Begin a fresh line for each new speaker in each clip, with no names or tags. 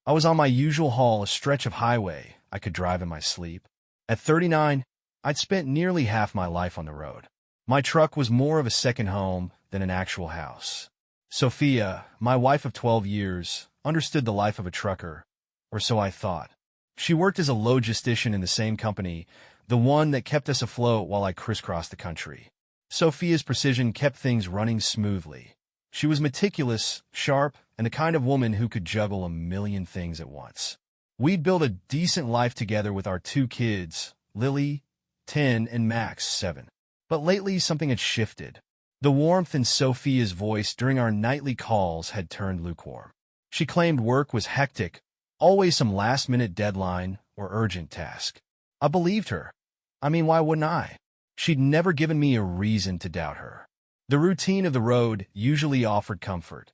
I was on my usual haul, a stretch of highway I could drive in my sleep. At 39, I'd spent nearly half my life on the road. My truck was more of a second home than an actual house. Sophia, my wife of 12 years, understood the life of a trucker, or so I thought. She worked as a logistician in the same company, the one that kept us afloat while I crisscrossed the country. Sophia's precision kept things running smoothly. She was meticulous, sharp, and the kind of woman who could juggle a million things at once. We'd built a decent life together with our two kids, Lily, 10, and Max, 7. But lately something had shifted. The warmth in Sophia's voice during our nightly calls had turned lukewarm. She claimed work was hectic, always some last-minute deadline or urgent task. I believed her. I mean, why wouldn't I? She'd never given me a reason to doubt her. The routine of the road usually offered comfort.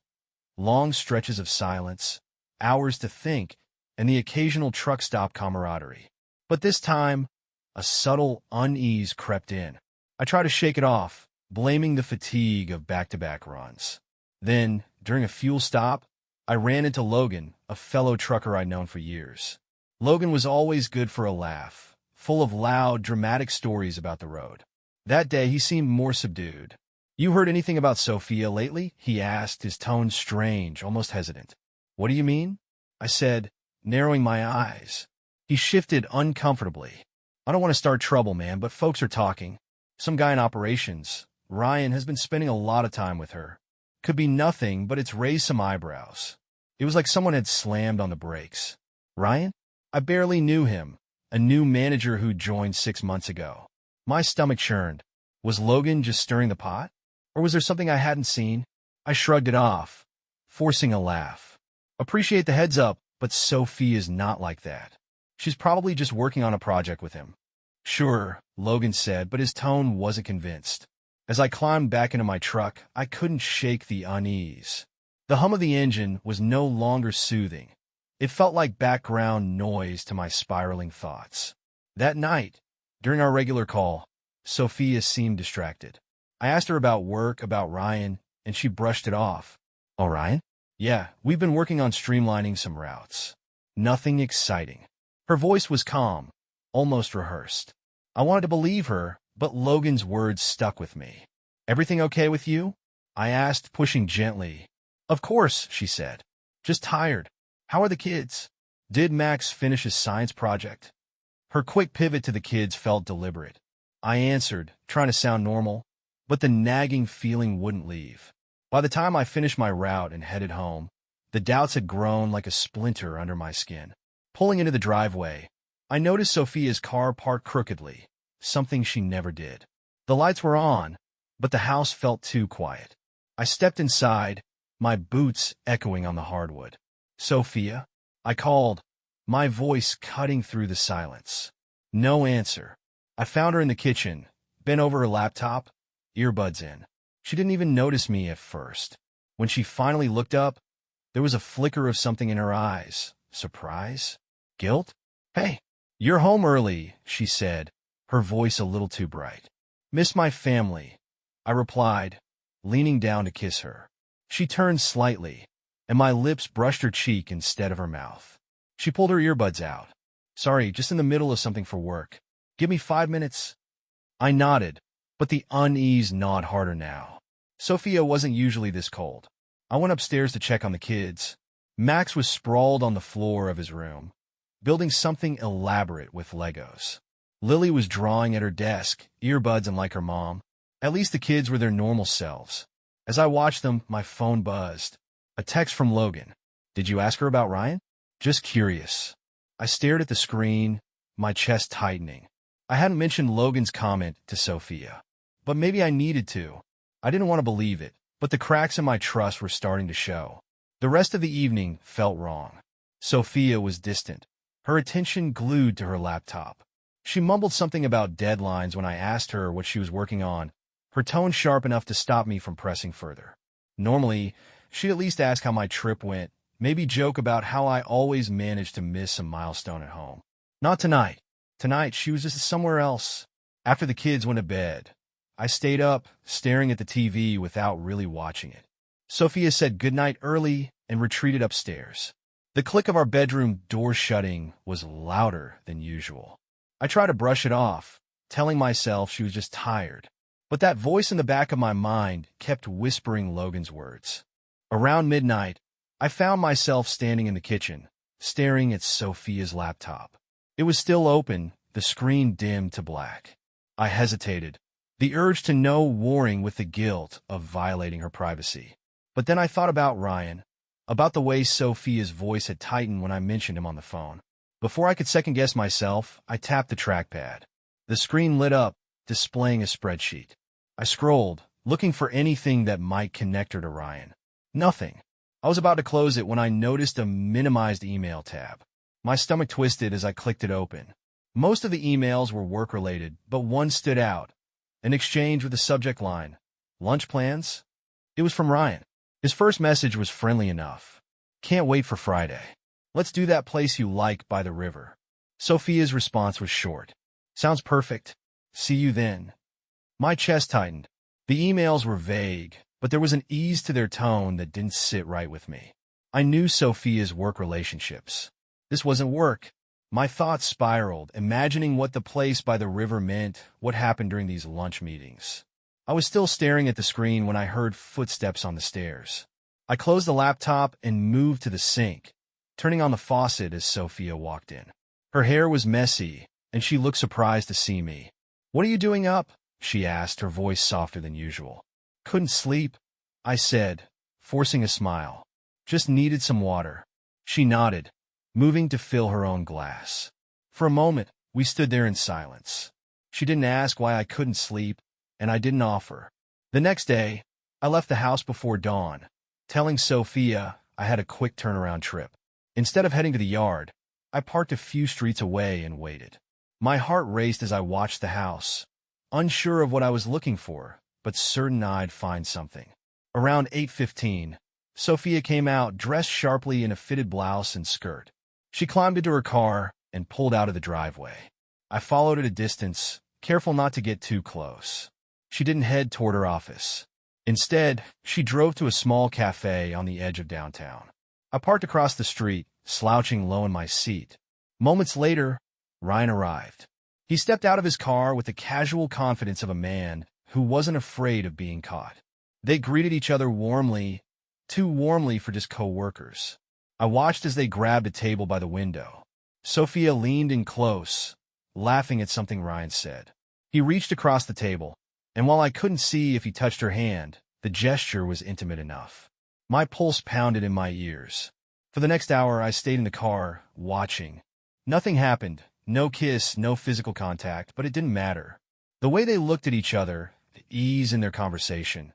Long stretches of silence, hours to think, and the occasional truck stop camaraderie. But this time, a subtle unease crept in. I tried to shake it off, blaming the fatigue of back-to-back runs. Then, during a fuel stop, I ran into Logan, a fellow trucker I'd known for years. Logan was always good for a laugh, full of loud, dramatic stories about the road. That day, he seemed more subdued. "You heard anything about Sophia lately?" he asked, his tone strange, almost hesitant. "What do you mean?" I said, narrowing my eyes. He shifted uncomfortably. "I don't want to start trouble, man, but folks are talking. Some guy in operations, Ryan, has been spending a lot of time with her. Could be nothing, but it's raised some eyebrows." It was like someone had slammed on the brakes. Ryan? I barely knew him, a new manager who'd joined 6 months ago. My stomach churned. Was Logan just stirring the pot? Or was there something I hadn't seen? I shrugged it off, forcing a laugh. "Appreciate the heads up, but Sophie is not like that. She's probably just working on a project with him." "Sure," Logan said, but his tone wasn't convinced. As I climbed back into my truck, I couldn't shake the unease. The hum of the engine was no longer soothing. It felt like background noise to my spiraling thoughts. That night, during our regular call, Sophia seemed distracted. I asked her about work, about Ryan, and she brushed it off. "Oh, Ryan? Yeah, we've been working on streamlining some routes. Nothing exciting." Her voice was calm, almost rehearsed. I wanted to believe her, but Logan's words stuck with me. "Everything okay with you?" I asked, pushing gently. "Of course," she said. "Just tired. How are the kids? Did Max finish his science project?" Her quick pivot to the kids felt deliberate. I answered, trying to sound normal, but the nagging feeling wouldn't leave. By the time I finished my route and headed home, the doubts had grown like a splinter under my skin. Pulling into the driveway, I noticed Sophia's car parked crookedly, something she never did. The lights were on, but the house felt too quiet. I stepped inside, my boots echoing on the hardwood. "Sophia?" I called, my voice cutting through the silence. No answer. I found her in the kitchen, bent over her laptop, earbuds in. She didn't even notice me at first. When she finally looked up, there was a flicker of something in her eyes. Surprise? Guilt? "Hey, you're home early," she said, her voice a little too bright. "Miss my family," I replied, leaning down to kiss her. She turned slightly, and my lips brushed her cheek instead of her mouth. She pulled her earbuds out. "Sorry, just in the middle of something for work. Give me 5 minutes." I nodded, but the unease gnawed harder now. Sophia wasn't usually this cold. I went upstairs to check on the kids. Max was sprawled on the floor of his room, building something elaborate with Legos. Lily was drawing at her desk, earbuds and like her mom. At least the kids were their normal selves. As I watched them, my phone buzzed. A text from Logan. "Did you ask her about Ryan?" "Just curious." I stared at the screen, my chest tightening. I hadn't mentioned Logan's comment to Sophia, but maybe I needed to. I didn't want to believe it, but the cracks in my trust were starting to show. The rest of the evening felt wrong. Sophia was distant, her attention glued to her laptop. She mumbled something about deadlines when I asked her what she was working on, her tone sharp enough to stop me from pressing further. Normally, she'd at least ask how my trip went, maybe joke about how I always managed to miss a milestone at home. Not tonight. Tonight, she was just somewhere else. After the kids went to bed, I stayed up, staring at the TV without really watching it. Sophia said goodnight early and retreated upstairs. The click of our bedroom door shutting was louder than usual. I tried to brush it off, telling myself she was just tired. But that voice in the back of my mind kept whispering Logan's words. Around midnight, I found myself standing in the kitchen, staring at Sophia's laptop. It was still open, the screen dimmed to black. I hesitated, the urge to know warring with the guilt of violating her privacy. But then I thought about Ryan, about the way Sophia's voice had tightened when I mentioned him on the phone. Before I could second-guess myself, I tapped the trackpad. The screen lit up, displaying a spreadsheet. I scrolled, looking for anything that might connect her to Ryan. Nothing. I was about to close it when I noticed a minimized email tab. My stomach twisted as I clicked it open. Most of the emails were work-related, but one stood out. An exchange with the subject line, "Lunch plans?" It was from Ryan. His first message was friendly enough. "Can't wait for Friday. Let's do that place you like by the river." Sophia's response was short. "Sounds perfect. See you then." My chest tightened. The emails were vague, but there was an ease to their tone that didn't sit right with me. I knew Sophia's work relationships. This wasn't work. My thoughts spiraled, imagining what the place by the river meant, what happened during these lunch meetings. I was still staring at the screen when I heard footsteps on the stairs. I closed the laptop and moved to the sink, turning on the faucet as Sophia walked in. Her hair was messy, and she looked surprised to see me. "What are you doing up?" she asked, her voice softer than usual. "Couldn't sleep," I said, forcing a smile. "Just needed some water." She nodded, moving to fill her own glass. For a moment, we stood there in silence. She didn't ask why I couldn't sleep, and I didn't offer. The next day, I left the house before dawn, telling Sophia I had a quick turnaround trip. Instead of heading to the yard, I parked a few streets away and waited. My heart raced as I watched the house, unsure of what I was looking for, but certain I'd find something. Around 8:15, Sophia came out dressed sharply in a fitted blouse and skirt. She climbed into her car and pulled out of the driveway. I followed at a distance, careful not to get too close. She didn't head toward her office. Instead, she drove to a small cafe on the edge of downtown. I parked across the street, slouching low in my seat. Moments later, Ryan arrived. He stepped out of his car with the casual confidence of a man who wasn't afraid of being caught. They greeted each other warmly, too warmly for just co-workers. I watched as they grabbed a table by the window. Sophia leaned in close, laughing at something Ryan said. He reached across the table, and while I couldn't see if he touched her hand, the gesture was intimate enough. My pulse pounded in my ears. For the next hour, I stayed in the car, watching. Nothing happened. No kiss, no physical contact, but it didn't matter. The way they looked at each other, the ease in their conversation,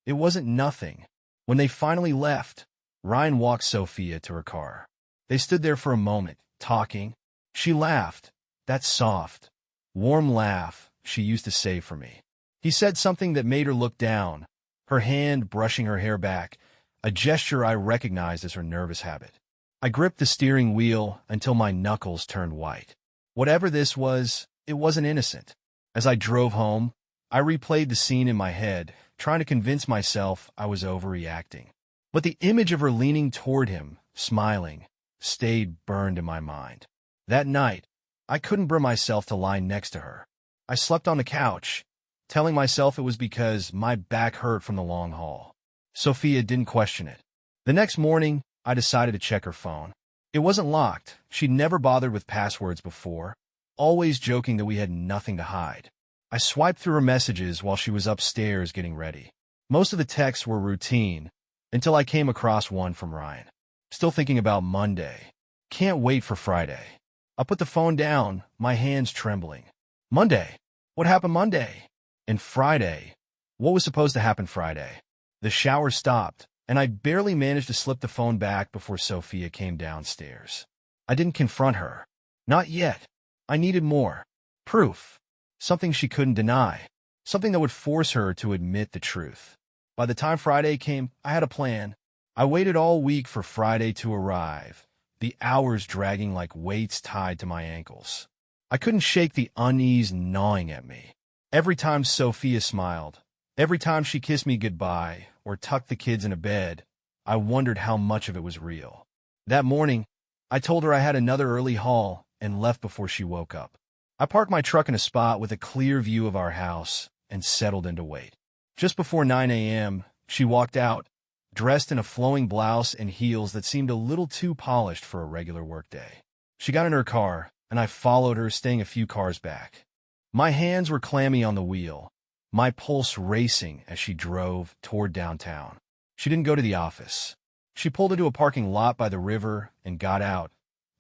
it wasn't nothing. When they finally left, Ryan walked Sophia to her car. They stood there for a moment, talking. She laughed, that soft, warm laugh she used to save for me. He said something that made her look down, her hand brushing her hair back, a gesture I recognized as her nervous habit. I gripped the steering wheel until my knuckles turned white. Whatever this was, it wasn't innocent. As I drove home, I replayed the scene in my head, trying to convince myself I was overreacting. But the image of her leaning toward him, smiling, stayed burned in my mind. That night, I couldn't bring myself to lie next to her. I slept on the couch, telling myself it was because my back hurt from the long haul. Sophia didn't question it. The next morning, I decided to check her phone. It wasn't locked. She'd never bothered with passwords before, always joking that we had nothing to hide. I swiped through her messages while she was upstairs getting ready. Most of the texts were routine, until I came across one from Ryan. "Still thinking about Monday. Can't wait for Friday." I put the phone down, my hands trembling. Monday? What happened Monday? And Friday? What was supposed to happen Friday? The shower stopped, and I barely managed to slip the phone back before Sophia came downstairs. I didn't confront her. Not yet. I needed more. Proof. Something she couldn't deny. Something that would force her to admit the truth. By the time Friday came, I had a plan. I waited all week for Friday to arrive, the hours dragging like weights tied to my ankles. I couldn't shake the unease gnawing at me. Every time Sophia smiled, every time she kissed me goodbye or tucked the kids into bed, I wondered how much of it was real. That morning, I told her I had another early haul and left before she woke up. I parked my truck in a spot with a clear view of our house and settled in to wait. Just before 9 a.m., she walked out, dressed in a flowing blouse and heels that seemed a little too polished for a regular workday. She got in her car, and I followed her, staying a few cars back. My hands were clammy on the wheel, my pulse racing as she drove toward downtown. She didn't go to the office. She pulled into a parking lot by the river and got out,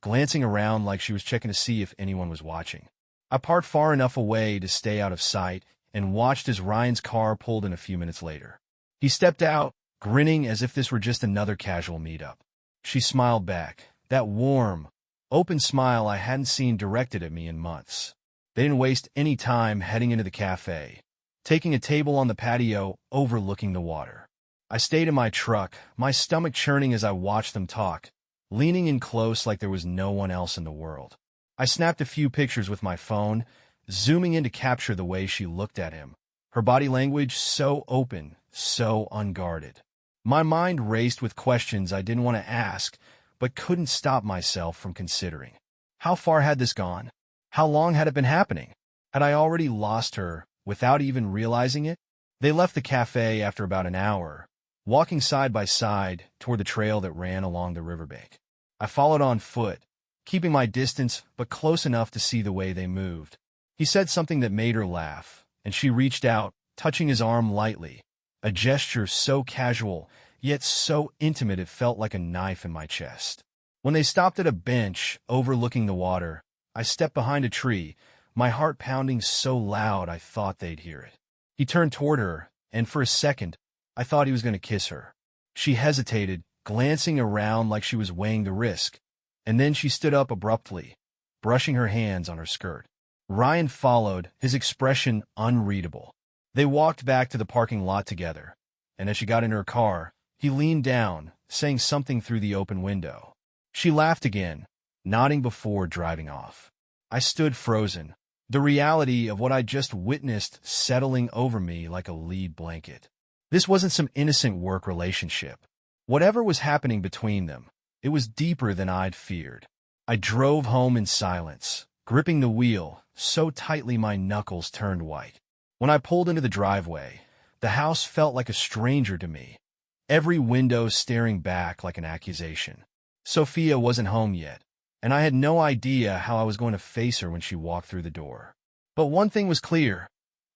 glancing around like she was checking to see if anyone was watching. I parked far enough away to stay out of sight and watched as Ryan's car pulled in a few minutes later. He stepped out, grinning as if this were just another casual meetup. She smiled back, that warm, open smile I hadn't seen directed at me in months. They didn't waste any time heading into the cafe, taking a table on the patio overlooking the water. I stayed in my truck, my stomach churning as I watched them talk, leaning in close like there was no one else in the world. I snapped a few pictures with my phone, zooming in to capture the way she looked at him, her body language so open, so unguarded. My mind raced with questions I didn't want to ask, but couldn't stop myself from considering. How far had this gone? How long had it been happening? Had I already lost her without even realizing it? They left the cafe after about an hour, walking side by side toward the trail that ran along the riverbank. I followed on foot, keeping my distance but close enough to see the way they moved. He said something that made her laugh, and she reached out, touching his arm lightly, a gesture so casual, yet so intimate it felt like a knife in my chest. When they stopped at a bench overlooking the water, I stepped behind a tree, my heart pounding so loud I thought they'd hear it. He turned toward her, and for a second, I thought he was going to kiss her. She hesitated, glancing around like she was weighing the risk, and then she stood up abruptly, brushing her hands on her skirt. Ryan followed, his expression unreadable. They walked back to the parking lot together, and as she got in her car, he leaned down, saying something through the open window. She laughed again, nodding before driving off. I stood frozen, the reality of what I'd just witnessed settling over me like a lead blanket. This wasn't some innocent work relationship. Whatever was happening between them, it was deeper than I'd feared. I drove home in silence, gripping the wheel so tightly my knuckles turned white. When I pulled into the driveway, the house felt like a stranger to me, every window staring back like an accusation. Sophia wasn't home yet, and I had no idea how I was going to face her when she walked through the door. But one thing was clear.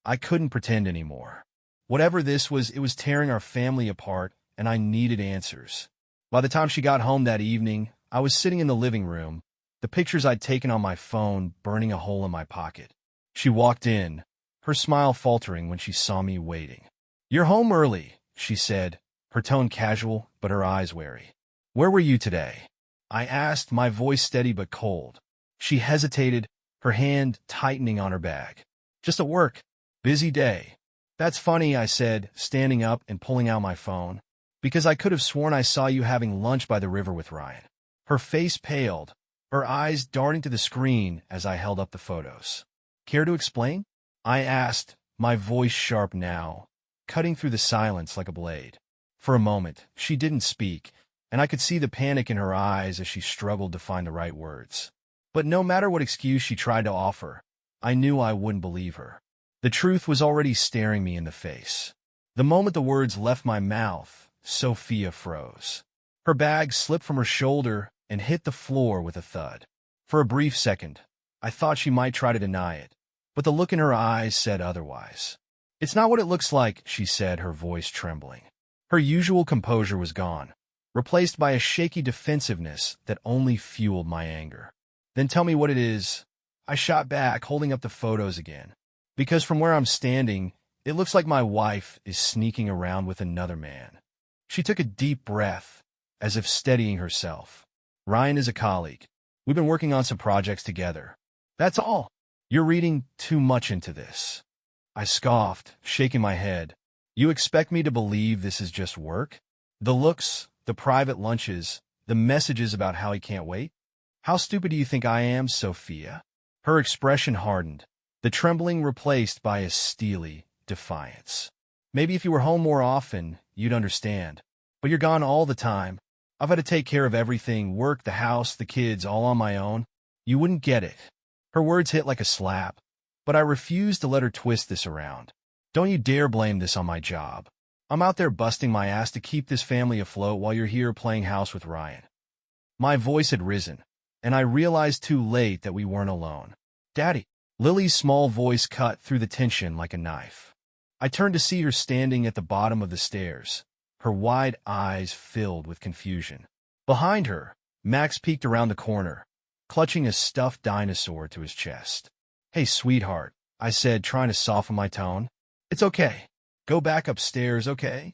I couldn't pretend anymore. Whatever this was, it was tearing our family apart, and I needed answers. By the time she got home that evening, I was sitting in the living room, the pictures I'd taken on my phone burning a hole in my pocket. She walked in, her smile faltering when she saw me waiting. "You're home early," she said, her tone casual but her eyes wary. "Where were you today?" I asked, my voice steady but cold. She hesitated, her hand tightening on her bag. "Just at work. Busy day." "That's funny," I said, standing up and pulling out my phone, "because I could have sworn I saw you having lunch by the river with Ryan." Her face paled, her eyes darting to the screen as I held up the photos. "Care to explain?" I asked, my voice sharp now, cutting through the silence like a blade. For a moment, she didn't speak, and I could see the panic in her eyes as she struggled to find the right words. But no matter what excuse she tried to offer, I knew I wouldn't believe her. The truth was already staring me in the face. The moment the words left my mouth, Sophia froze. Her bag slipped from her shoulder and hit the floor with a thud. For a brief second, I thought she might try to deny it, but the look in her eyes said otherwise. "It's not what it looks like," she said, her voice trembling. Her usual composure was gone, replaced by a shaky defensiveness that only fueled my anger. "Then tell me what it is." I shot back, holding up the photos again. "Because from where I'm standing, it looks like my wife is sneaking around with another man." She took a deep breath, as if steadying herself. "Ryan is a colleague. We've been working on some projects together. That's all. You're reading too much into this." I scoffed, shaking my head. "You expect me to believe this is just work? The looks, the private lunches, the messages about how he can't wait? How stupid do you think I am, Sophia?" Her expression hardened, the trembling replaced by a steely defiance. "Maybe if you were home more often, you'd understand. But you're gone all the time. I've had to take care of everything, work, the house, the kids, all on my own. You wouldn't get it. Her words hit like a slap, but I refused to let her twist this around. Don't you dare blame this on my job. I'm out there busting my ass to keep this family afloat while you're here playing house with Ryan. My voice had risen, and I realized too late that we weren't alone. Daddy. Lily's small voice cut through the tension like a knife. I turned to see her standing at the bottom of the stairs, her wide eyes filled with confusion. Behind her, Max peeked around the corner, clutching a stuffed dinosaur to his chest. Hey, sweetheart, I said, trying to soften my tone. It's okay. Go back upstairs, okay?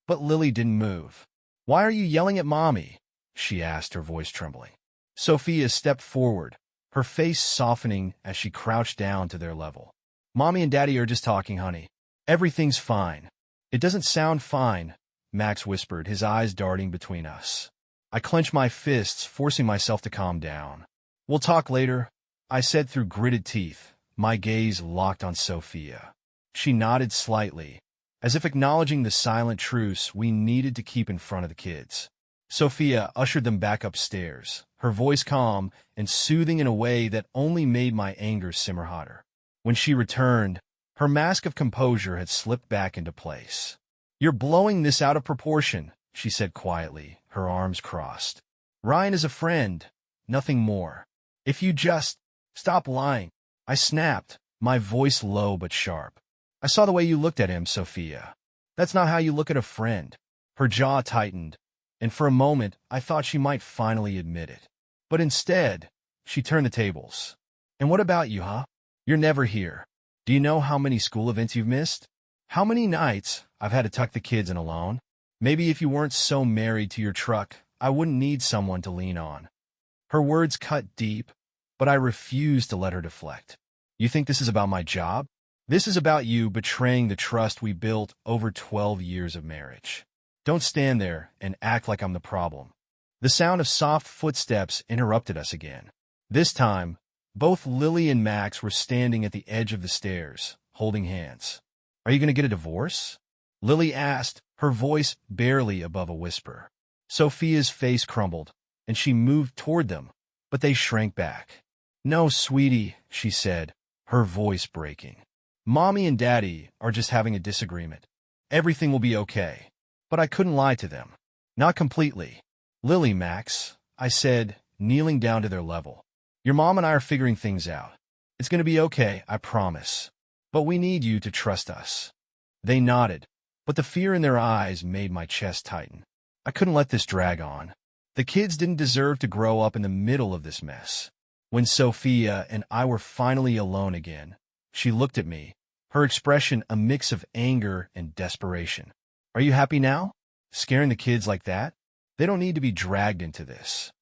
But Lily didn't move. Why are you yelling at Mommy? She asked, her voice trembling. Sophia stepped forward, her face softening as she crouched down to their level. Mommy and Daddy are just talking, honey. Everything's fine. It doesn't sound fine, Max whispered, his eyes darting between us. I clenched my fists, forcing myself to calm down. We'll talk later, I said through gritted teeth, my gaze locked on Sophia. She nodded slightly, as if acknowledging the silent truce we needed to keep in front of the kids. Sophia ushered them back upstairs, her voice calm and soothing in a way that only made my anger simmer hotter. When she returned, her mask of composure had slipped back into place. You're blowing this out of proportion, she said quietly, her arms crossed. Ryan is a friend, nothing more. If you just stop lying, I snapped, my voice low but sharp. I saw the way you looked at him, Sophia. That's not how you look at a friend. Her jaw tightened, and for a moment I thought she might finally admit it. But instead, she turned the tables. And what about you, huh? You're never here. Do you know how many school events you've missed? How many nights I've had to tuck the kids in alone? Maybe if you weren't so married to your truck, I wouldn't need someone to lean on. Her words cut deep, but I refused to let her deflect. You think this is about my job? This is about you betraying the trust we built over 12 years of marriage. Don't stand there and act like I'm the problem. The sound of soft footsteps interrupted us again. This time, both Lily and Max were standing at the edge of the stairs, holding hands. Are you going to get a divorce? Lily asked, her voice barely above a whisper. Sophia's face crumbled, and she moved toward them, but they shrank back. No, sweetie, she said, her voice breaking. Mommy and Daddy are just having a disagreement. Everything will be okay. But I couldn't lie to them. Not completely. Lily, Max, I said, kneeling down to their level. Your mom and I are figuring things out. It's going to be okay, I promise. But we need you to trust us. They nodded, but the fear in their eyes made my chest tighten. I couldn't let this drag on. The kids didn't deserve to grow up in the middle of this mess. When Sophia and I were finally alone again, she looked at me, her expression a mix of anger and desperation. Are you happy now? Scaring the kids like that? They don't need to be dragged into this.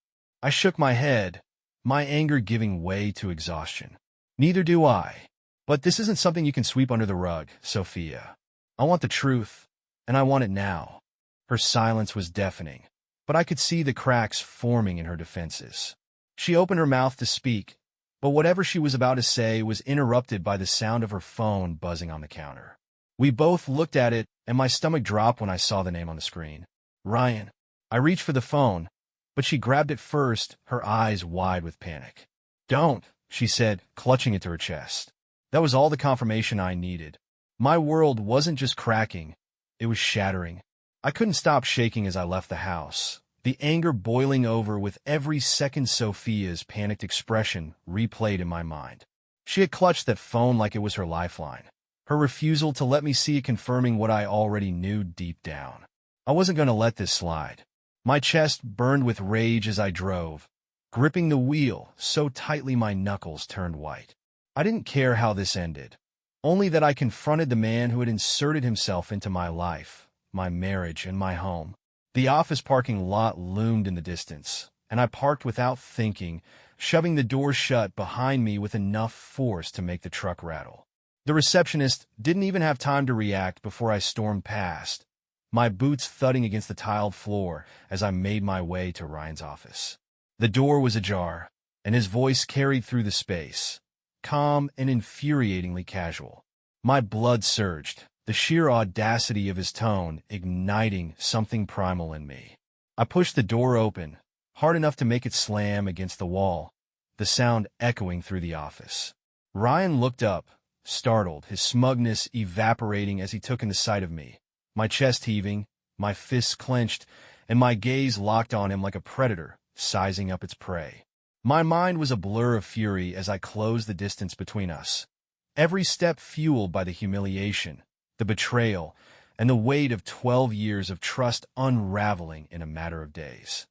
I shook my head, my anger giving way to exhaustion. Neither do I. But this isn't something you can sweep under the rug, Sophia. I want the truth, and I want it now. Her silence was deafening, but I could see the cracks forming in her defenses. She opened her mouth to speak, but whatever she was about to say was interrupted by the sound of her phone buzzing on the counter. We both looked at it, and my stomach dropped when I saw the name on the screen. Ryan. I reached for the phone, but she grabbed it first, her eyes wide with panic. Don't, she said, clutching it to her chest. That was all the confirmation I needed. My world wasn't just cracking, it was shattering. I couldn't stop shaking as I left the house, the anger boiling over with every second Sophia's panicked expression replayed in my mind. She had clutched that phone like it was her lifeline, her refusal to let me see it confirming what I already knew deep down. I wasn't going to let this slide. My chest burned with rage as I drove, gripping the wheel so tightly my knuckles turned white. I didn't care how this ended, only that I confronted the man who had inserted himself into my life, my marriage, and my home. The office parking lot loomed in the distance, and I parked without thinking, shoving the door shut behind me with enough force to make the truck rattle. The receptionist didn't even have time to react before I stormed past, my boots thudding against the tiled floor as I made my way to Ryan's office. The door was ajar, and his voice carried through the space, calm and infuriatingly casual. My blood surged, the sheer audacity of his tone igniting something primal in me. I pushed the door open, hard enough to make it slam against the wall, the sound echoing through the office. Ryan looked up, startled, his smugness evaporating as he took in the sight of me, my chest heaving, my fists clenched, and my gaze locked on him like a predator, sizing up its prey. My mind was a blur of fury as I closed the distance between us, every step fueled by the humiliation, the betrayal, and the weight of 12 years of trust unraveling in a matter of days.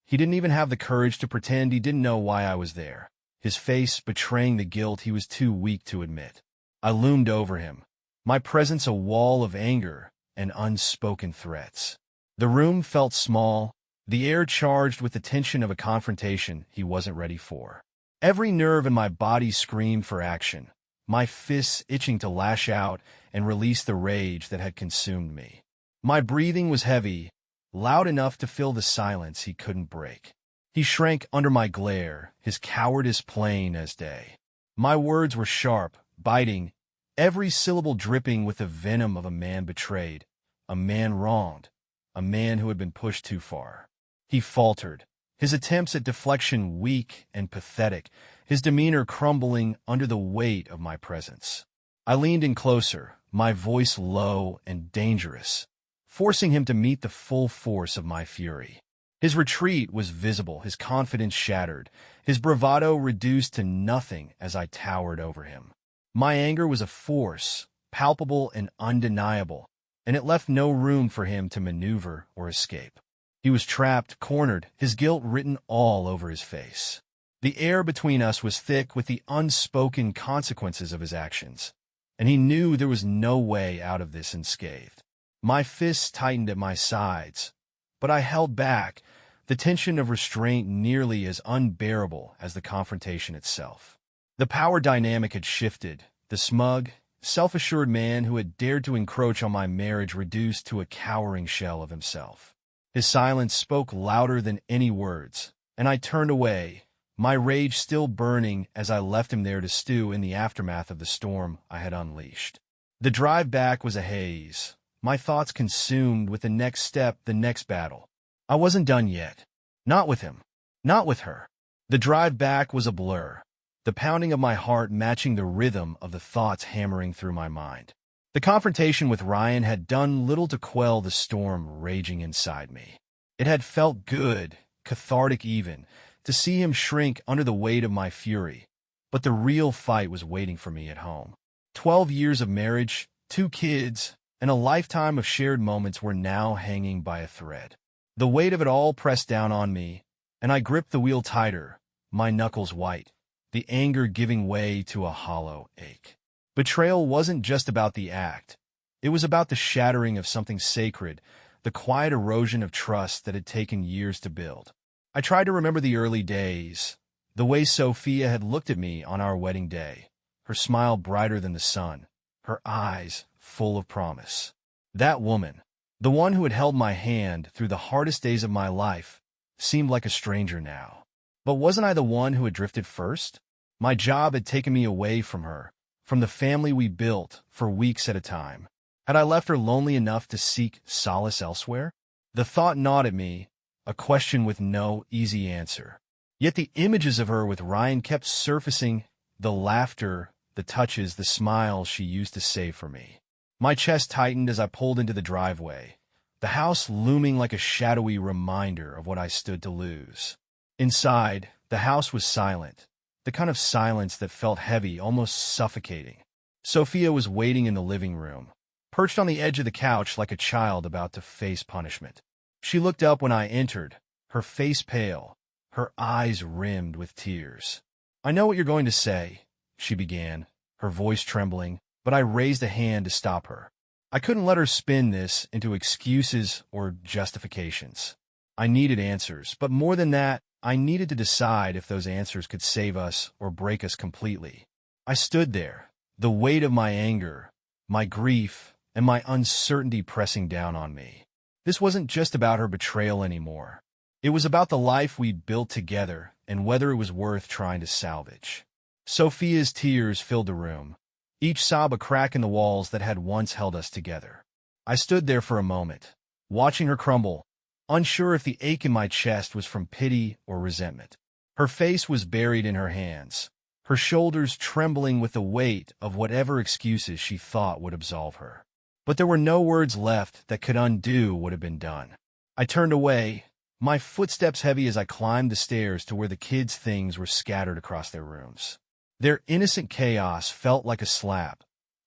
He didn't even have the courage to pretend he didn't know why I was there, his face betraying the guilt he was too weak to admit. I loomed over him, my presence a wall of anger and unspoken threats. The room felt small, the air charged with the tension of a confrontation he wasn't ready for. Every nerve in my body screamed for action, my fists itching to lash out and release the rage that had consumed me. My breathing was heavy, loud enough to fill the silence he couldn't break. He shrank under my glare, his cowardice plain as day. My words were sharp, biting, every syllable dripping with the venom of a man betrayed, a man wronged, a man who had been pushed too far. He faltered, his attempts at deflection weak and pathetic, his demeanor crumbling under the weight of my presence. I leaned in closer, my voice low and dangerous, forcing him to meet the full force of my fury. His retreat was visible, his confidence shattered, his bravado reduced to nothing as I towered over him. My anger was a force, palpable and undeniable, and it left no room for him to maneuver or escape. He was trapped, cornered, his guilt written all over his face. The air between us was thick with the unspoken consequences of his actions, and he knew there was no way out of this unscathed. My fists tightened at my sides, but I held back, the tension of restraint nearly as unbearable as the confrontation itself. The power dynamic had shifted, the smug, self-assured man who had dared to encroach on my marriage reduced to a cowering shell of himself. His silence spoke louder than any words, and I turned away, my rage still burning as I left him there to stew in the aftermath of the storm I had unleashed. The drive back was a haze, my thoughts consumed with the next step, the next battle. I wasn't done yet. Not with him. Not with her. The drive back was a blur, the pounding of my heart matching the rhythm of the thoughts hammering through my mind. The confrontation with Ryan had done little to quell the storm raging inside me. It had felt good, cathartic even, to see him shrink under the weight of my fury, but the real fight was waiting for me at home. 12 years of marriage, 2 kids, and a lifetime of shared moments were now hanging by a thread. The weight of it all pressed down on me, and I gripped the wheel tighter, my knuckles white, the anger giving way to a hollow ache. Betrayal wasn't just about the act. It was about the shattering of something sacred, the quiet erosion of trust that had taken years to build. I tried to remember the early days, the way Sophia had looked at me on our wedding day, her smile brighter than the sun, her eyes full of promise. That woman, the one who had held my hand through the hardest days of my life, seemed like a stranger now. But wasn't I the one who had drifted first? My job had taken me away from her, from the family we built for weeks at a time. Had I left her lonely enough to seek solace elsewhere? The thought gnawed at me, a question with no easy answer. Yet the images of her with Ryan kept surfacing, the laughter, the touches, the smiles she used to save for me. My chest tightened as I pulled into the driveway, the house looming like a shadowy reminder of what I stood to lose. Inside, the house was silent, the kind of silence that felt heavy, almost suffocating. Sophia was waiting in the living room, perched on the edge of the couch like a child about to face punishment. She looked up when I entered, her face pale, her eyes rimmed with tears. "I know what you're going to say," she began, her voice trembling, but I raised a hand to stop her. I couldn't let her spin this into excuses or justifications. I needed answers, but more than that, I needed to decide if those answers could save us or break us completely. I stood there, the weight of my anger, my grief, and my uncertainty pressing down on me. This wasn't just about her betrayal anymore. It was about the life we'd built together and whether it was worth trying to salvage. Sophia's tears filled the room, each sob a crack in the walls that had once held us together. I stood there for a moment, watching her crumble, unsure if the ache in my chest was from pity or resentment. Her face was buried in her hands, her shoulders trembling with the weight of whatever excuses she thought would absolve her. But there were no words left that could undo what had been done. I turned away, my footsteps heavy as I climbed the stairs to where the kids' things were scattered across their rooms. Their innocent chaos felt like a slap,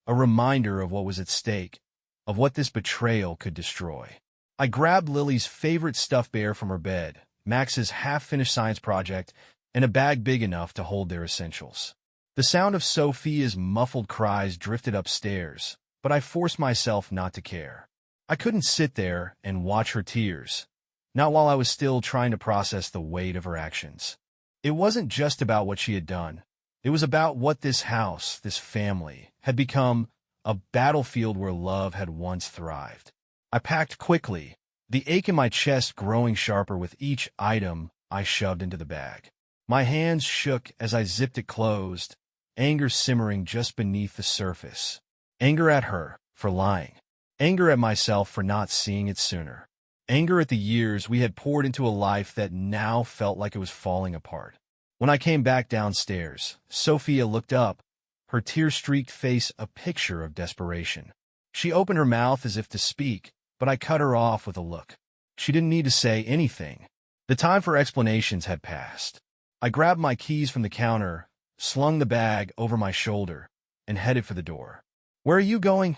a reminder of what was at stake, of what this betrayal could destroy. I grabbed Lily's favorite stuffed bear from her bed, Max's half-finished science project, and a bag big enough to hold their essentials. The sound of Sophia's muffled cries drifted upstairs, but I forced myself not to care. I couldn't sit there and watch her tears, not while I was still trying to process the weight of her actions. It wasn't just about what she had done. It was about what this house, this family, had become, a battlefield where love had once thrived. I packed quickly, the ache in my chest growing sharper with each item I shoved into the bag. My hands shook as I zipped it closed, anger simmering just beneath the surface. Anger at her for lying. Anger at myself for not seeing it sooner. Anger at the years we had poured into a life that now felt like it was falling apart. When I came back downstairs, Sophia looked up, her tear-streaked face a picture of desperation. She opened her mouth as if to speak, but I cut her off with a look. She didn't need to say anything. The time for explanations had passed. I grabbed my keys from the counter, slung the bag over my shoulder, and headed for the door. "Where are you going?"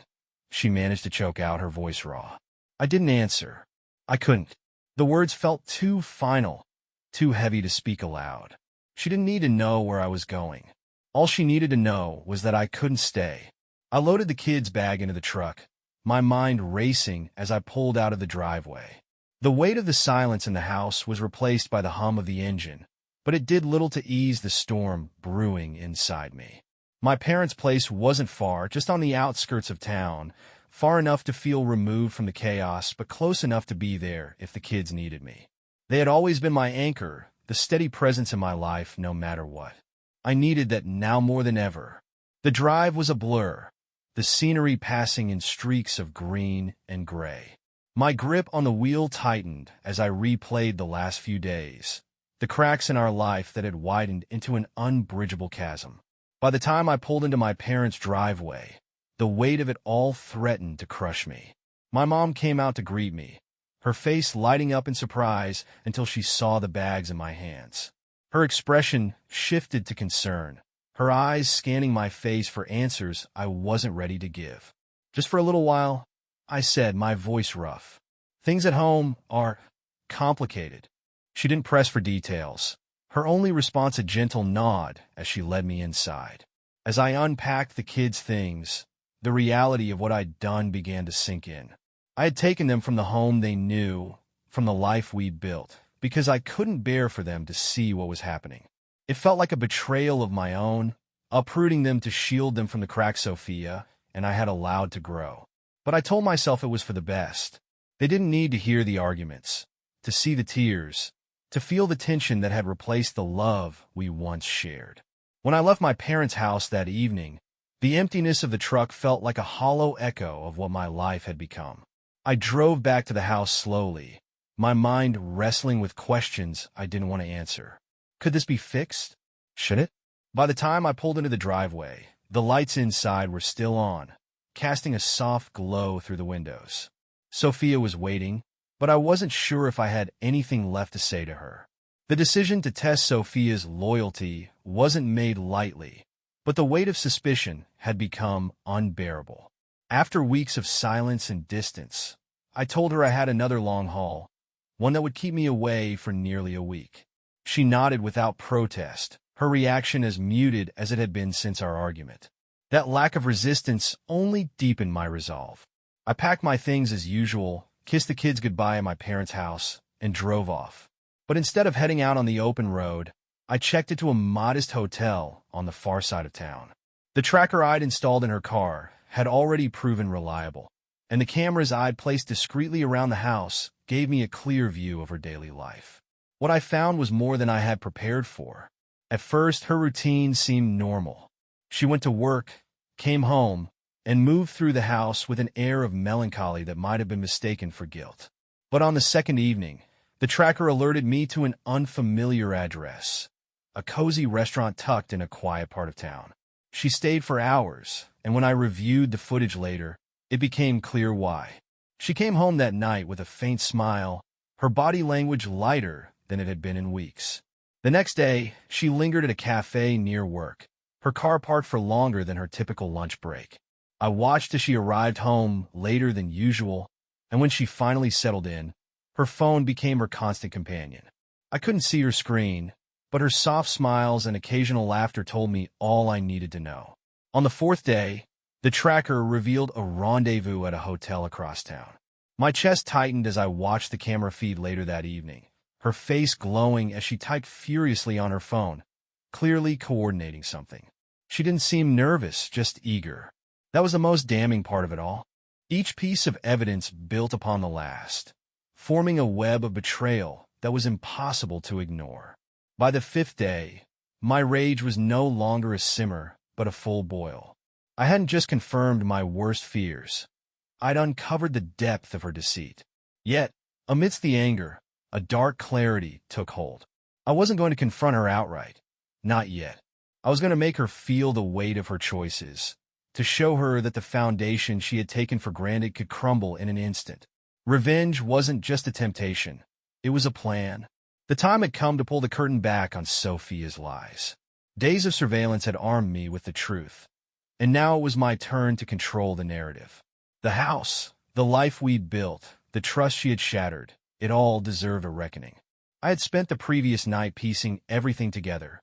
She managed to choke out, her voice raw. I didn't answer. I couldn't. The words felt too final, too heavy to speak aloud. She didn't need to know where I was going. All she needed to know was that I couldn't stay. I loaded the kids' bag into the truck, my mind racing as I pulled out of the driveway. The weight of the silence in the house was replaced by the hum of the engine, but it did little to ease the storm brewing inside me. My parents' place wasn't far, just on the outskirts of town, far enough to feel removed from the chaos, but close enough to be there if the kids needed me. They had always been my anchor, the steady presence in my life no matter what. I needed that now more than ever. The drive was a blur, the scenery passing in streaks of green and gray. My grip on the wheel tightened as I replayed the last few days, the cracks in our life that had widened into an unbridgeable chasm. By the time I pulled into my parents' driveway, the weight of it all threatened to crush me. My mom came out to greet me, her face lighting up in surprise until she saw the bags in my hands. Her expression shifted to concern, her eyes scanning my face for answers I wasn't ready to give. "Just for a little while," I said, my voice rough. "Things at home are complicated." She didn't press for details, her only response a gentle nod as she led me inside. As I unpacked the kids' things, the reality of what I'd done began to sink in. I had taken them from the home they knew, from the life we'd built, because I couldn't bear for them to see what was happening. It felt like a betrayal of my own, uprooting them to shield them from the crack Sophia and I had allowed to grow. But I told myself it was for the best. They didn't need to hear the arguments, to see the tears, to feel the tension that had replaced the love we once shared. When I left my parents' house that evening, the emptiness of the truck felt like a hollow echo of what my life had become. I drove back to the house slowly, my mind wrestling with questions I didn't want to answer. Could this be fixed? Should it? By the time I pulled into the driveway, the lights inside were still on, casting a soft glow through the windows. Sophia was waiting, but I wasn't sure if I had anything left to say to her. The decision to test Sophia's loyalty wasn't made lightly, but the weight of suspicion had become unbearable. After weeks of silence and distance, I told her I had another long haul, one that would keep me away for nearly a week. She nodded without protest, her reaction as muted as it had been since our argument. That lack of resistance only deepened my resolve. I packed my things as usual, kissed the kids goodbye at my parents' house, and drove off. But instead of heading out on the open road, I checked into a modest hotel on the far side of town. The tracker I'd installed in her car had already proven reliable, and the cameras I'd placed discreetly around the house gave me a clear view of her daily life. What I found was more than I had prepared for. At first, her routine seemed normal. She went to work, came home, and moved through the house with an air of melancholy that might have been mistaken for guilt. But on the second evening, the tracker alerted me to an unfamiliar address, a cozy restaurant tucked in a quiet part of town. She stayed for hours, and when I reviewed the footage later, it became clear why. She came home that night with a faint smile, her body language lighter than it had been in weeks. The next day, she lingered at a cafe near work, her car parked for longer than her typical lunch break. I watched as she arrived home later than usual, and when she finally settled in, her phone became her constant companion. I couldn't see her screen, but her soft smiles and occasional laughter told me all I needed to know. On the fourth day, the tracker revealed a rendezvous at a hotel across town. My chest tightened as I watched the camera feed later that evening, her face glowing as she typed furiously on her phone, clearly coordinating something. She didn't seem nervous, just eager. That was the most damning part of it all. Each piece of evidence built upon the last, forming a web of betrayal that was impossible to ignore. By the fifth day, my rage was no longer a simmer, but a full boil. I hadn't just confirmed my worst fears. I'd uncovered the depth of her deceit. Yet, amidst the anger, a dark clarity took hold. I wasn't going to confront her outright. Not yet. I was going to make her feel the weight of her choices, to show her that the foundation she had taken for granted could crumble in an instant. Revenge wasn't just a temptation. It was a plan. The time had come to pull the curtain back on Sophia's lies. Days of surveillance had armed me with the truth, and now it was my turn to control the narrative. The house, the life we'd built, the trust she had shattered, it all deserved a reckoning. I had spent the previous night piecing everything together.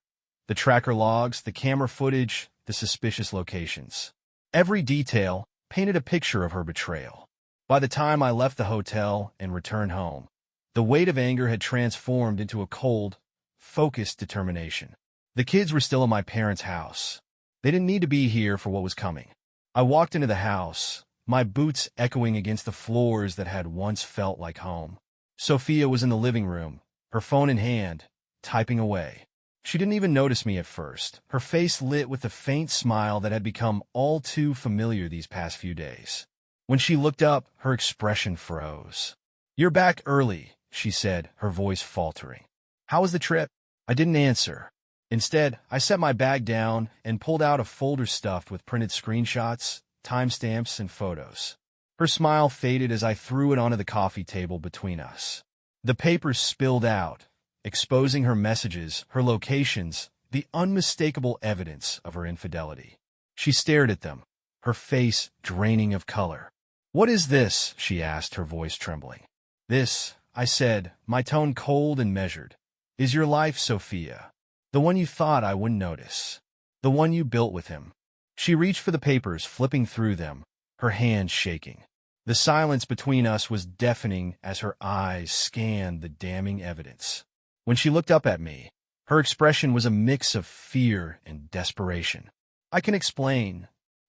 The tracker logs, the camera footage, the suspicious locations. Every detail painted a picture of her betrayal. By the time I left the hotel and returned home, the weight of anger had transformed into a cold, focused determination. The kids were still in my parents' house. They didn't need to be here for what was coming. I walked into the house, my boots echoing against the floors that had once felt like home. Sophia was in the living room, her phone in hand, typing away. She didn't even notice me at first, her face lit with the faint smile that had become all too familiar these past few days. When she looked up, her expression froze. "You're back early," she said, her voice faltering. "How was the trip?" I didn't answer. Instead, I set my bag down and pulled out a folder stuffed with printed screenshots, timestamps, and photos. Her smile faded as I threw it onto the coffee table between us. The papers spilled out, exposing her messages, her locations, the unmistakable evidence of her infidelity. She stared at them, her face draining of color. "What is this?" she asked, her voice trembling. "This," I said, my tone cold and measured, "is your life, Sophia. The one you thought I wouldn't notice. The one you built with him." She reached for the papers, flipping through them, her hands shaking. The silence between us was deafening as her eyes scanned the damning evidence. When she looked up at me, her expression was a mix of fear and desperation. "I can explain."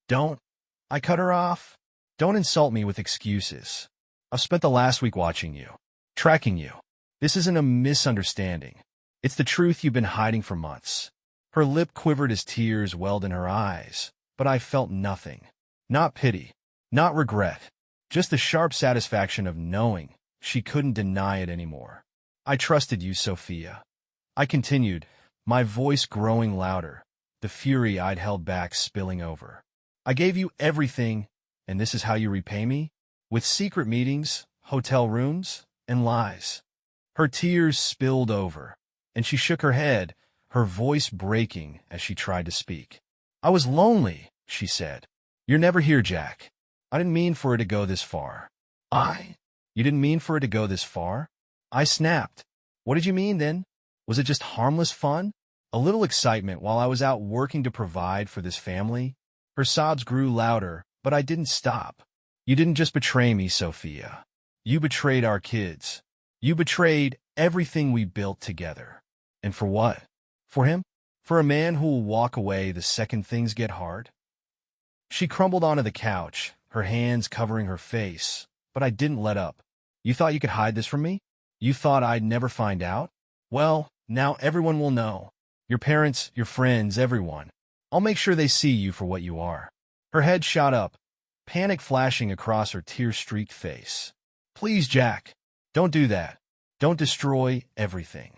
"Don't." I cut her off. "Don't insult me with excuses. I've spent the last week watching you, tracking you. This isn't a misunderstanding. It's the truth you've been hiding for months." Her lip quivered as tears welled in her eyes, but I felt nothing. Not pity, not regret, just the sharp satisfaction of knowing she couldn't deny it anymore. "I trusted you, Sophia." I continued, my voice growing louder, the fury I'd held back spilling over. "I gave you everything, and this is how you repay me? With secret meetings, hotel rooms, and lies." Her tears spilled over, and she shook her head, her voice breaking as she tried to speak. "I was lonely," she said. "You're never here, Jack. I didn't mean for it to go this far." You didn't mean for it to go this far?" I snapped. "What did you mean, then? Was it just harmless fun? A little excitement while I was out working to provide for this family?" Her sobs grew louder, but I didn't stop. "You didn't just betray me, Sophia. You betrayed our kids. You betrayed everything we built together. And for what? For him? For a man who will walk away the second things get hard?" She crumbled onto the couch, her hands covering her face, but I didn't let up. "You thought you could hide this from me? You thought I'd never find out? Well, now everyone will know. Your parents, your friends, everyone. I'll make sure they see you for what you are." Her head shot up, panic flashing across her tear-streaked face. "Please, Jack." Don't do that. Don't destroy everything.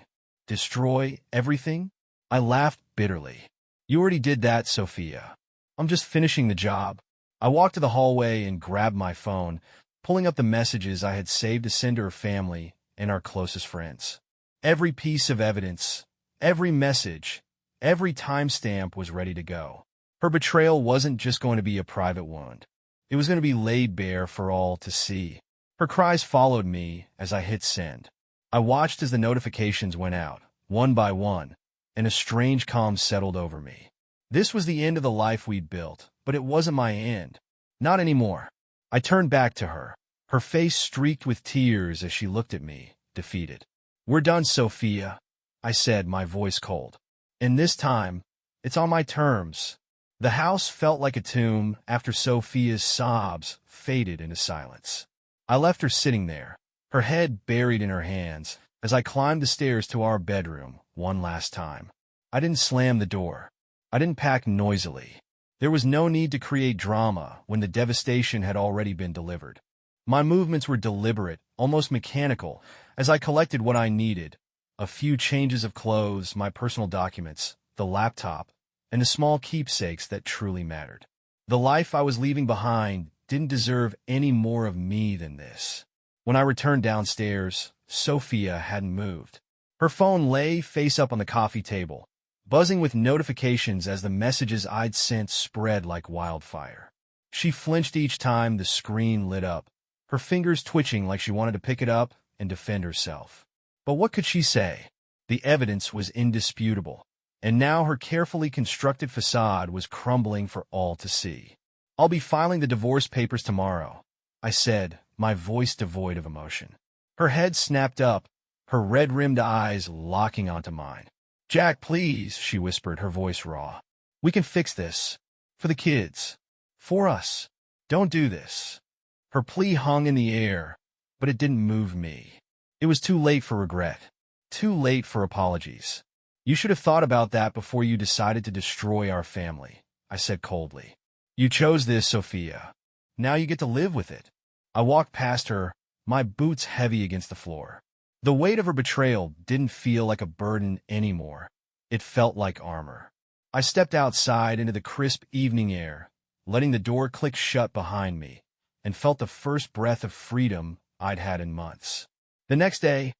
Destroy everything? I laughed bitterly. You already did that, Sophia. I'm just finishing the job. I walked to the hallway and grabbed my phone, pulling up the messages I had saved to send to her family and our closest friends. Every piece of evidence, every message, every timestamp was ready to go. Her betrayal wasn't just going to be a private wound. It was going to be laid bare for all to see. Her cries followed me as I hit send. I watched as the notifications went out, one by one, and a strange calm settled over me. This was the end of the life we'd built, but it wasn't my end. Not anymore. I turned back to her, her face streaked with tears as she looked at me, defeated. We're done, Sophia, I said, my voice cold. And this time, it's on my terms. The house felt like a tomb after Sophia's sobs faded into silence. I left her sitting there, her head buried in her hands, as I climbed the stairs to our bedroom one last time. I didn't slam the door. I didn't pack noisily. There was no need to create drama when the devastation had already been delivered. My movements were deliberate, almost mechanical, as I collected what I needed: a few changes of clothes, my personal documents, the laptop, and the small keepsakes that truly mattered. The life I was leaving behind didn't deserve any more of me than this. When I returned downstairs, Sophia hadn't moved. Her phone lay face up on the coffee table, buzzing with notifications as the messages I'd sent spread like wildfire. She flinched each time the screen lit up, her fingers twitching like she wanted to pick it up and defend herself. But what could she say? The evidence was indisputable, and now her carefully constructed facade was crumbling for all to see. I'll be filing the divorce papers tomorrow, I said, my voice devoid of emotion. Her head snapped up, her red-rimmed eyes locking onto mine. Jack, please, she whispered, her voice raw. We can fix this. For the kids. For us. Don't do this. Her plea hung in the air, but it didn't move me. It was too late for regret. Too late for apologies. You should have thought about that before you decided to destroy our family, I said coldly. You chose this, Sophia. Now you get to live with it. I walked past her, my boots heavy against the floor. The weight of her betrayal didn't feel like a burden anymore. It felt like armor. I stepped outside into the crisp evening air, letting the door click shut behind me, and felt the first breath of freedom I'd had in months. The next day,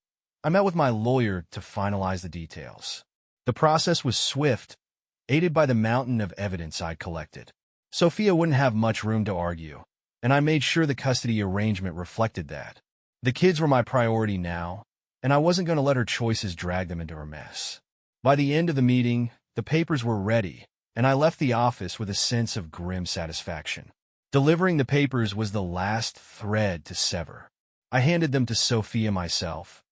I met with my lawyer to finalize the details. The process was swift, aided by the mountain of evidence I'd collected. Sophia wouldn't have much room to argue, and I made sure the custody arrangement reflected that. The kids were my priority now, and I wasn't going to let her choices drag them into her mess. By the end of the meeting, the papers were ready, and I left the office with a sense of grim satisfaction. Delivering the papers was the last thread to sever. I handed them to Sophia myself,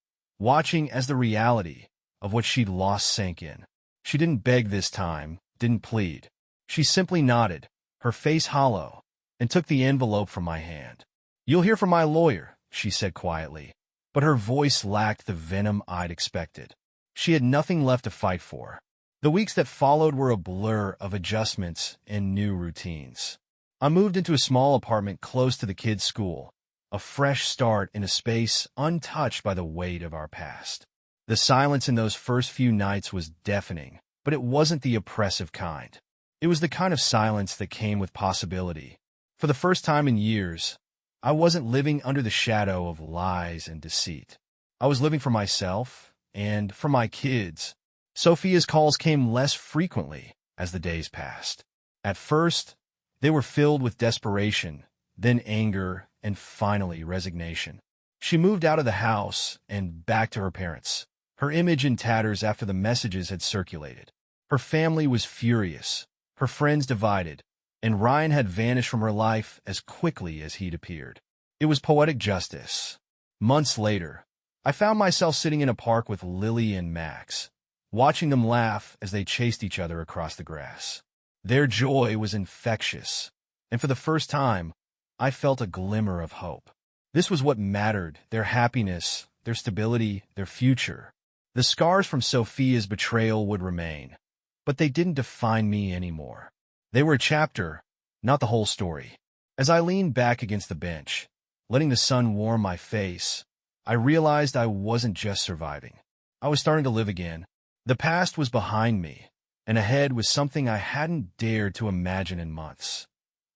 watching as the reality of what she'd lost sank in. She didn't beg this time, didn't plead. She simply nodded, her face hollow, and took the envelope from my hand. You'll hear from my lawyer, she said quietly, but her voice lacked the venom I'd expected. She had nothing left to fight for. The weeks that followed were a blur of adjustments and new routines. I moved into a small apartment close to the kids' school, a fresh start in a space untouched by the weight of our past. The silence in those first few nights was deafening, but it wasn't the oppressive kind. It was the kind of silence that came with possibility. For the first time in years, I wasn't living under the shadow of lies and deceit. I was living for myself and for my kids. Sophia's calls came less frequently as the days passed. At first, they were filled with desperation, then anger, and finally resignation. She moved out of the house and back to her parents, her image in tatters after the messages had circulated. Her family was furious, her friends divided, and Ryan had vanished from her life as quickly as he'd appeared. It was poetic justice. Months later, I found myself sitting in a park with Lily and Max, watching them laugh as they chased each other across the grass. Their joy was infectious, and for the first time, I felt a glimmer of hope. This was what mattered: their happiness, their stability, their future. The scars from Sophia's betrayal would remain, but they didn't define me anymore. They were a chapter, not the whole story. As I leaned back against the bench, letting the sun warm my face, I realized I wasn't just surviving. I was starting to live again. The past was behind me, and ahead was something I hadn't dared to imagine in months.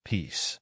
Peace.